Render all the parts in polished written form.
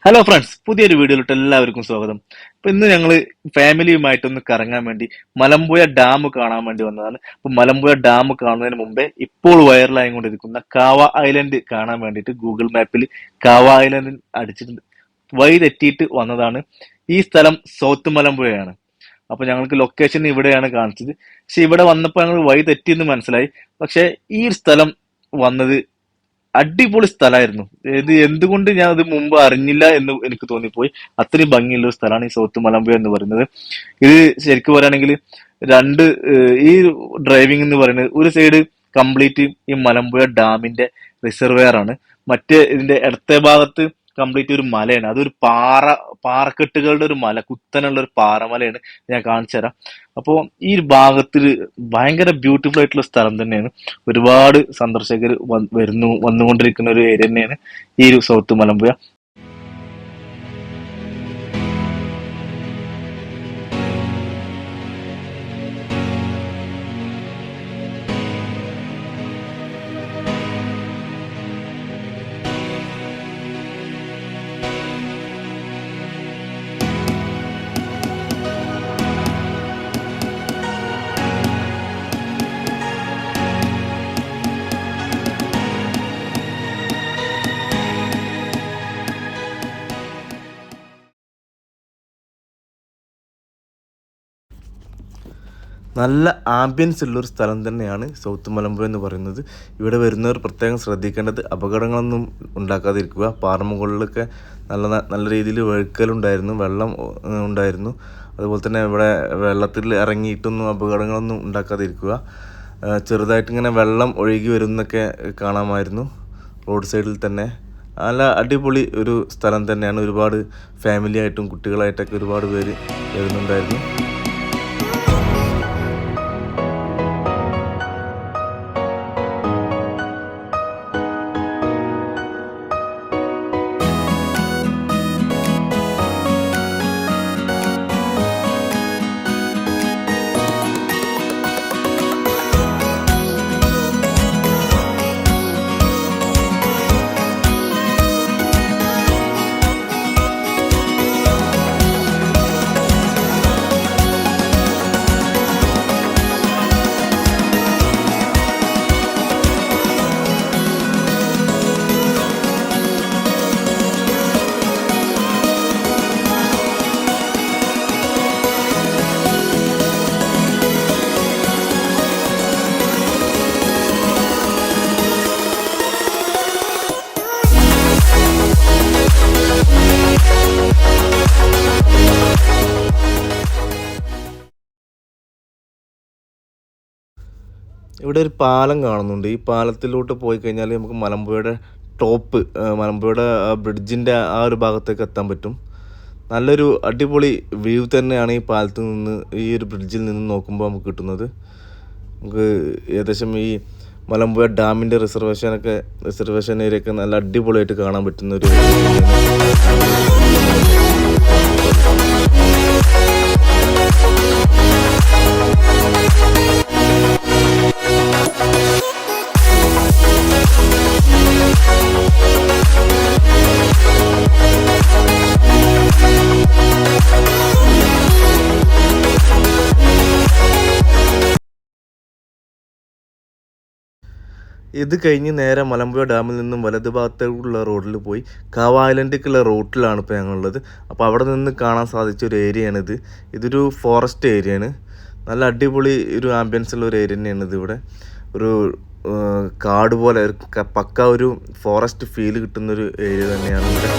Hello friends, പുതിയൊരു വീഡിയോയിലോട്ട് എല്ലാവർക്കും സ്വാഗതം. അപ്പൊ ഇന്ന് ഞങ്ങൾ ഫാമിലിയുമായിട്ടൊന്ന് കറങ്ങാൻ വേണ്ടി മലമ്പുഴ ഡാം കാണാൻ വേണ്ടി വന്നതാണ്. അപ്പൊ മലമ്പുഴ ഡാം കാണുന്നതിന് മുമ്പേ ഇപ്പോൾ വൈറലായി കൊണ്ടിരിക്കുന്ന കാവ ഐലൻഡ് കാണാൻ വേണ്ടിയിട്ട് ഗൂഗിൾ മാപ്പിൽ കാവ ഐലൻഡ് അടിച്ചിട്ടുണ്ട്. വഴി തെറ്റിയിട്ട് വന്നതാണ്. ഈ സ്ഥലം സൗത്ത് മലമ്പുഴയാണ്. അപ്പൊ ഞങ്ങൾക്ക് ലൊക്കേഷൻ ഇവിടെയാണ് കാണിച്ചത്. പക്ഷെ ഇവിടെ വന്നപ്പോൾ ഞങ്ങൾ വഴി തെറ്റിയെന്ന് മനസ്സിലായി. പക്ഷെ ഈ ഒരു സ്ഥലം വന്നത് അടിപൊളി സ്ഥലമായിരുന്നു. ഇത് എന്തുകൊണ്ട് ഞാൻ അത് മുമ്പ് അറിഞ്ഞില്ല എന്ന് എനിക്ക് തോന്നിപ്പോയി. അത്രയും ഭംഗിയുള്ള ഒരു സ്ഥലമാണ് ഈ സൗത്ത് മലമ്പുഴ എന്ന് പറയുന്നത്. ഇത് ശരിക്കും പറയുകയാണെങ്കിൽ രണ്ട് ഈ ഡ്രൈവിംഗ് എന്ന് പറയുന്നത് ഒരു സൈഡ് കംപ്ലീറ്റ് ഈ മലമ്പുഴ ഡാമിന്റെ റിസർവെയർ ആണ്. മറ്റേ ഇതിന്റെ ഇടത്തെ ഭാഗത്ത് കംപ്ലീറ്റ് ഒരു മലയാണ്. അതൊരു പാറക്കെട്ടുകളുടെ ഒരു മല, കുത്തനുള്ള ഒരു പാറമലയാണ്. ഞാൻ കാണിച്ചു തരാം. അപ്പോ ഈ ഒരു ഭാഗത്ത് ഭയങ്കര ബ്യൂട്ടിഫുൾ ആയിട്ടുള്ള സ്ഥലം തന്നെയാണ്. ഒരുപാട് സന്ദർശകർ വന്നുകൊണ്ടിരിക്കുന്ന ഒരു ഏരിയ തന്നെയാണ് ഈ ഒരു സൗത്ത് മലമ്പുഴ. നല്ല ആംബിയൻസ് ഉള്ളൊരു സ്ഥലം തന്നെയാണ് സൗത്ത് മലമ്പുഴ എന്ന് പറയുന്നത്. ഇവിടെ വരുന്നവർ പ്രത്യേകം ശ്രദ്ധിക്കേണ്ടത് അപകടങ്ങളൊന്നും ഉണ്ടാക്കാതിരിക്കുക. പാറമുകളിലൊക്കെ നല്ല നല്ല രീതിയിൽ വഴുക്കലുണ്ടായിരുന്നു, വെള്ളം ഉണ്ടായിരുന്നു. അതുപോലെ തന്നെ ഇവിടെ വെള്ളത്തിൽ ഇറങ്ങിയിട്ടൊന്നും അപകടങ്ങളൊന്നും ഉണ്ടാക്കാതിരിക്കുക. ചെറുതായിട്ടിങ്ങനെ വെള്ളം ഒഴുകി വരുന്നൊക്കെ കാണാമായിരുന്നു റോഡ് സൈഡിൽ തന്നെ. നല്ല അടിപൊളി ഒരു സ്ഥലം തന്നെയാണ്. ഒരുപാട് ഫാമിലി ആയിട്ടും കുട്ടികളായിട്ടൊക്കെ ഒരുപാട് പേര് വരുന്നുണ്ടായിരുന്നു. ഇവിടെ ഒരു പാലം കാണുന്നുണ്ട്. ഈ പാലത്തിലോട്ട് പോയി കഴിഞ്ഞാൽ നമുക്ക് മലമ്പുഴയുടെ ടോപ്പ്, മലമ്പുഴയുടെ ബ്രിഡ്ജിൻ്റെ ആ ഒരു ഭാഗത്തേക്ക് എത്താൻ പറ്റും. നല്ലൊരു അടിപൊളി വ്യൂ തന്നെയാണ് ഈ പാലത്തിൽ നിന്ന്, ഈ ഒരു ബ്രിഡ്ജിൽ നിന്ന് നോക്കുമ്പോൾ നമുക്ക് കിട്ടുന്നത്. നമുക്ക് ഏകദേശം ഈ മലമ്പുഴ ഡാമിൻ്റെ റിസർവേഷൻ ഏരിയയൊക്കെ നല്ല അടിപൊളിയായിട്ട് കാണാൻ പറ്റുന്ന ഒരു ഇത് കഴിഞ്ഞ് നേരെ മലമ്പുഴ ഡാമിൽ നിന്നും വലതു ഭാഗത്തേക്കുള്ള റോഡിൽ പോയി കാവ ഐലൻഡിലേക്കുള്ള റൂട്ടിലാണ് ഇപ്പോൾ ഞങ്ങളുള്ളത്. അപ്പോൾ അവിടെ നിന്ന് കാണാൻ സാധിച്ച ഒരു ഏരിയയാണിത്. ഇതൊരു ഫോറസ്റ്റ് ഏരിയയാണ്. നല്ല അടിപൊളി ഒരു ആംബിയൻസ് ഉള്ള ഒരു ഏരിയ തന്നെയാണ് ഇത്. ഇവിടെ ഒരു കാട് പോലെ പക്ക ഒരു ഫോറസ്റ്റ് ഫീൽ കിട്ടുന്നൊരു ഏരിയ തന്നെയാണ് ഇവിടെ.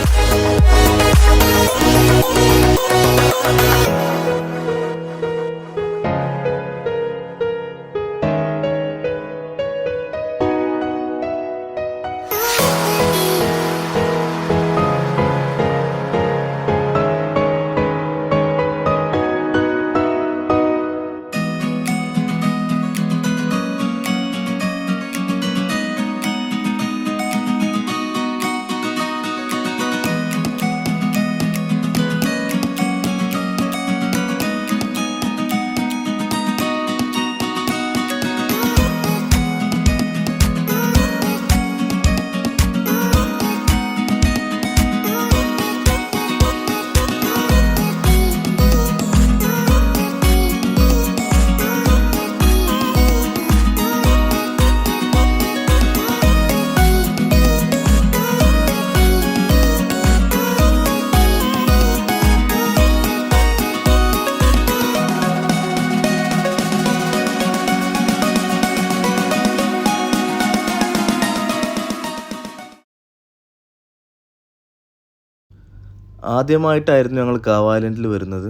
ആദ്യമായിട്ടായിരുന്നു ഞങ്ങൾ കാവ് ഐലൻഡിൽ വരുന്നത്.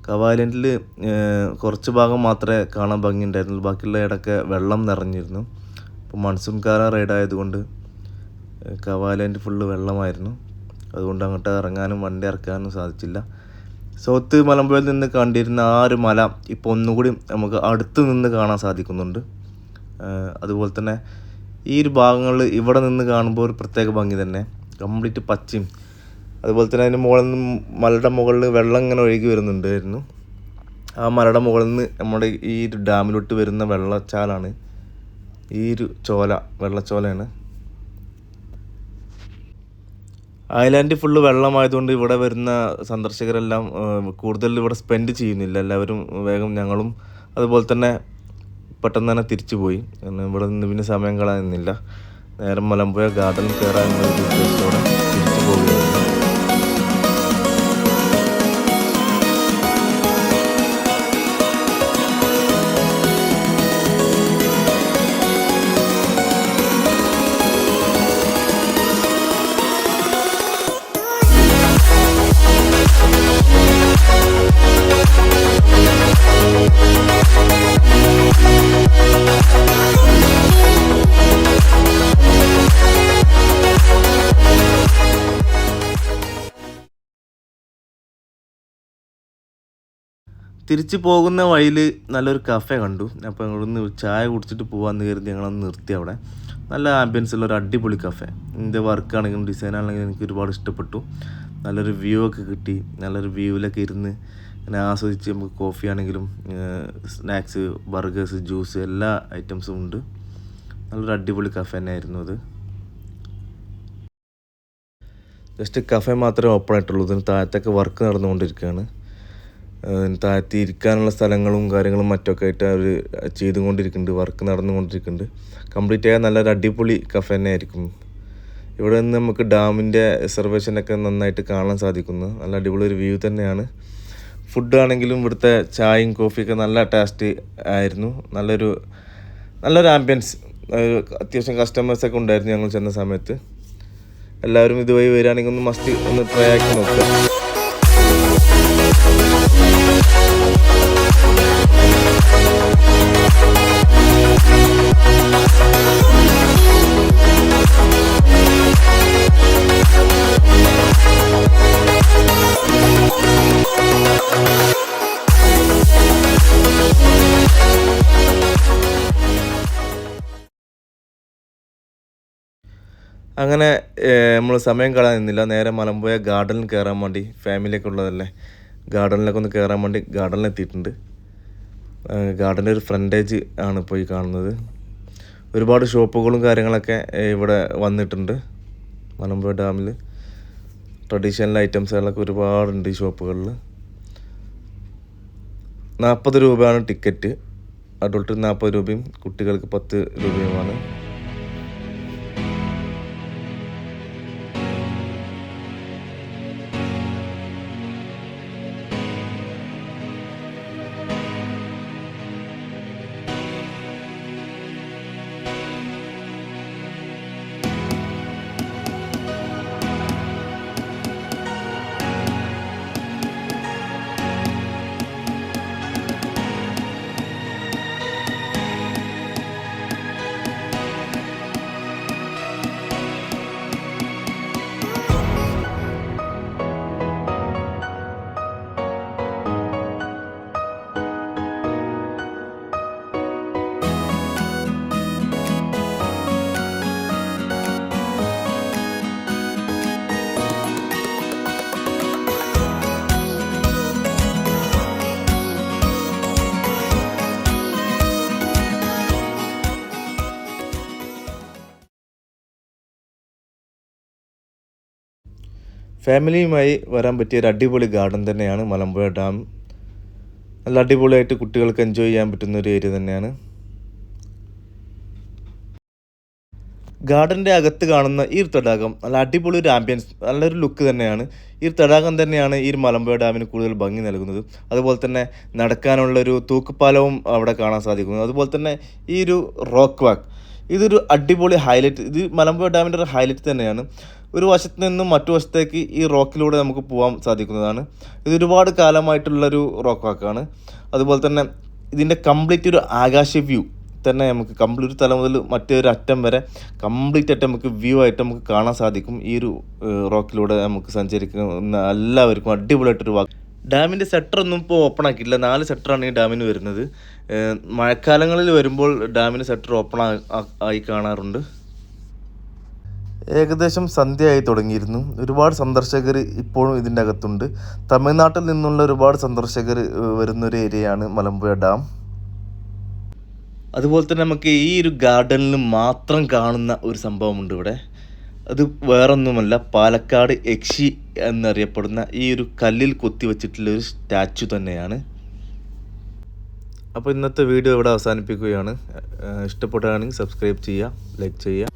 കാവ് ഐലൻഡിൽ കുറച്ച് ഭാഗം മാത്രമേ കാണാൻ ഭംഗിയുണ്ടായിരുന്നുള്ളൂ. ബാക്കിയുള്ള ഇടയ്ക്ക് വെള്ളം നിറഞ്ഞിരുന്നു. ഇപ്പോൾ മൺസൂൺ കാല റൈഡായതുകൊണ്ട് കാവ് ഐലൻഡ് ഫുള്ള് വെള്ളമായിരുന്നു. അതുകൊണ്ട് അങ്ങോട്ട് ഇറങ്ങാനും വണ്ടി ഇറക്കാനും സാധിച്ചില്ല. സൗത്ത് മലമ്പുഴയിൽ നിന്ന് കണ്ടിരുന്ന ആ ഒരു മല ഇപ്പോൾ ഒന്നുകൂടി നമുക്ക് അടുത്ത് നിന്ന് കാണാൻ സാധിക്കുന്നുണ്ട്. അതുപോലെ തന്നെ ഈ ഒരു ഭാഗങ്ങളിൽ ഇവിടെ നിന്ന് കാണുമ്പോൾ ഒരു പ്രത്യേക ഭംഗി തന്നെ. കംപ്ലീറ്റ് പച്ചയും അതുപോലെ തന്നെ അതിന് മുകളിൽ നിന്ന് മലയുടെ മുകളിൽ വെള്ളം ഇങ്ങനെ ഒഴുകി വരുന്നുണ്ടായിരുന്നു. ആ മലയുടെ മുകളിൽ നിന്ന് നമ്മുടെ ഈ ഒരു ഡാമിലോട്ട് വരുന്ന വെള്ളച്ചാലാണ് ഈ ഒരു വെള്ളച്ചോലയാണ്. ഐലാൻഡ് ഫുള്ള് വെള്ളമായതുകൊണ്ട് ഇവിടെ വരുന്ന സന്ദർശകരെല്ലാം കൂടുതൽ ഇവിടെ സ്പെൻഡ് ചെയ്യുന്നില്ല. എല്ലാവരും വേഗം ഞങ്ങളും അതുപോലെ തന്നെ പെട്ടെന്ന് തന്നെ തിരിച്ചു പോയി. ഇവിടെ നിന്ന് പിന്നെ സമയം കളയുന്നില്ല. നേരെ മലമ്പുഴ ഗാർഡനിൽ കയറാനുള്ള ഒരു ഉദ്ദേശത്തോടെ തിരിച്ചു പോവുകയായിരുന്നു. തിരിച്ചു പോകുന്ന വഴിയിൽ നല്ലൊരു കഫേ കണ്ടു. അപ്പോൾ ഞങ്ങളൊന്ന് ചായ കുടിച്ചിട്ട് പോകാമെന്ന് കരുതി ഞങ്ങളൊന്ന് നിർത്തി അവിടെ. നല്ല ആംബിയൻസ് ഉള്ള ഒരു അടിപൊളി കഫേ. ഇതിൻ്റെ വർക്കാണെങ്കിലും ഡിസൈനാണെങ്കിലും എനിക്ക് ഒരുപാട് ഇഷ്ടപ്പെട്ടു. നല്ലൊരു വ്യൂ ഒക്കെ കിട്ടി. നല്ലൊരു വ്യൂവിലൊക്കെ ഇരുന്ന് അങ്ങനെ ആസ്വദിച്ച് നമുക്ക് കോഫി ആണെങ്കിലും സ്നാക്സ്, ബർഗേഴ്സ്, ജ്യൂസ് എല്ലാ ഐറ്റംസും ഉണ്ട്. നല്ലൊരു അടിപൊളി കഫേ തന്നെയായിരുന്നു അത്. ജസ്റ്റ് കഫേ മാത്രമേ ഓപ്പൺ ആയിട്ടുള്ളൂ. ഇതിന് താഴത്തൊക്കെ വർക്ക് നടന്നുകൊണ്ടിരിക്കുകയാണ്. താഴത്തി ഇരിക്കാനുള്ള സ്ഥലങ്ങളും കാര്യങ്ങളും മറ്റൊക്കെ ആയിട്ട് അവർ ചെയ്തുകൊണ്ടിരിക്കുന്നുണ്ട്. വർക്ക് നടന്നുകൊണ്ടിരിക്കുന്നുണ്ട്. കംപ്ലീറ്റ് ആയ നല്ലൊരു അടിപൊളി കഫേ തന്നെ ആയിരിക്കും. ഇവിടെ നിന്ന് നമുക്ക് ഡാമിൻ്റെ റിസർവേഷനൊക്കെ നന്നായിട്ട് കാണാൻ സാധിക്കുന്നു. നല്ല അടിപൊളി ഒരു വ്യൂ തന്നെയാണ്. ഫുഡാണെങ്കിലും ഇവിടുത്തെ ചായയും കോഫിയൊക്കെ നല്ല ടേസ്റ്റ് ആയിരുന്നു. നല്ലൊരു ആംബിയൻസ്. അത്യാവശ്യം കസ്റ്റമേഴ്സൊക്കെ ഉണ്ടായിരുന്നു ഞങ്ങൾ ചെന്ന സമയത്ത്. എല്ലാവരും ഇതുവഴി വരികയാണെങ്കിൽ ഒന്ന് ട്രൈ ആക്കി നോക്കുക. അങ്ങനെ നമ്മൾ സമയം കളയാൻ നിന്നില്ല. നേരെ മലമ്പുഴ ഗാർഡനിൽ കയറാൻ വേണ്ടി, ഫാമിലിയൊക്കെ ഉള്ളതല്ലേ, ഗാർഡനിലൊക്കെ ഒന്ന് കയറാൻ വേണ്ടി ഗാർഡനിലെത്തിയിട്ടുണ്ട്. ഗാർഡൻ്റെ ഒരു ഫ്രണ്ടേജ് ആണ് ഇപ്പോൾ ഈ കാണുന്നത്. ഒരുപാട് ഷോപ്പുകളും കാര്യങ്ങളൊക്കെ ഇവിടെ വന്നിട്ടുണ്ട്. മലമ്പുഴ ഡാമിൽ ട്രഡീഷണൽ ഐറ്റംസുകളൊക്കെ ഒരുപാടുണ്ട് ഈ ഷോപ്പുകളിൽ. 40 രൂപയാണ് ടിക്കറ്റ്. അഡൾട്ടിന് 40 രൂപയും കുട്ടികൾക്ക് 10 രൂപയുമാണ്. ഫാമിലിയുമായി വരാൻ പറ്റിയ ഒരു അടിപൊളി ഗാർഡൻ തന്നെയാണ് മലമ്പുഴ ഡാം. നല്ല അടിപൊളിയായിട്ട് കുട്ടികൾക്ക് എൻജോയ് ചെയ്യാൻ പറ്റുന്ന ഒരു ഏരിയ തന്നെയാണ്. ഗാർഡൻ്റെ അകത്ത് കാണുന്ന ഈ ഒരു തടാകം നല്ല അടിപൊളി ഒരു ആംബിയൻസ്, നല്ലൊരു ലുക്ക് തന്നെയാണ്. ഈ ഒരു തടാകം തന്നെയാണ് ഈ മലമ്പുഴ ഡാമിന് കൂടുതൽ ഭംഗി നൽകുന്നത്. അതുപോലെ തന്നെ നടക്കാനുള്ളൊരു തൂക്കുപാലവും അവിടെ കാണാൻ സാധിക്കുന്നു. അതുപോലെ തന്നെ ഈ ഒരു റോക്ക് വാക്ക്, ഇതൊരു അടിപൊളി ഹൈലൈറ്റ്, ഇത് മലമ്പുഴ ഡാമിൻ്റെ ഒരു ഹൈലൈറ്റ് തന്നെയാണ്. ഒരു വശത്ത് നിന്നും മറ്റു വശത്തേക്ക് ഈ റോക്കിലൂടെ നമുക്ക് പോകാൻ സാധിക്കുന്നതാണ്. ഇത് ഒരുപാട് കാലമായിട്ടുള്ളൊരു റോക്ക് വാക്കാണ്. അതുപോലെ തന്നെ ഇതിൻ്റെ കംപ്ലീറ്റ് ഒരു ആകാശ വ്യൂ തന്നെ നമുക്ക് കംപ്ലീറ്റ് തല മുതൽ മറ്റൊരു അറ്റം വരെ കംപ്ലീറ്റ് ആയിട്ട് നമുക്ക് വ്യൂ ആയിട്ട് നമുക്ക് കാണാൻ സാധിക്കും. ഈ ഒരു റോക്കിലൂടെ നമുക്ക് സഞ്ചരിക്കുന്ന എല്ലാവർക്കും അടിപൊളിയായിട്ടൊരു വാക്ക്. ഡാമിൻ്റെ സെക്ടറൊന്നും ഇപ്പോൾ ഓപ്പൺ ആക്കിയിട്ടില്ല. 4 സെക്ടറാണ് ഈ ഡാമിന് വരുന്നത്. മഴക്കാലങ്ങളിൽ വരുമ്പോൾ ഡാമിന് സെക്ടർ ഓപ്പൺ ആയി കാണാറുണ്ട്. ഏകദേശം സന്ധ്യയായി തുടങ്ങിയിരുന്നു. ഒരുപാട് സന്ദർശകർ ഇപ്പോഴും ഇതിൻ്റെ അകത്തുണ്ട്. തമിഴ്നാട്ടിൽ നിന്നുള്ള ഒരുപാട് സന്ദർശകർ വരുന്നൊരു ഏരിയയാണ് മലമ്പുഴ ഡാം. അതുപോലെ തന്നെ നമുക്ക് ഈ ഒരു ഗാർഡനിൽ മാത്രം കാണുന്ന ഒരു സംഭവമുണ്ട് ഇവിടെ. അത് വേറൊന്നുമല്ല, പാലക്കാട് യക്ഷി എന്നറിയപ്പെടുന്ന ഈ ഒരു കല്ലിൽ കൊത്തി വച്ചിട്ടുള്ള ഒരു സ്റ്റാച്ചു തന്നെയാണ്. അപ്പോൾ ഇന്നത്തെ വീഡിയോ ഇവിടെ അവസാനിപ്പിക്കുകയാണ്. ഇഷ്ടപ്പെടുകയാണെങ്കിൽ സബ്സ്ക്രൈബ് ചെയ്യുക, ലൈക്ക് ചെയ്യുക.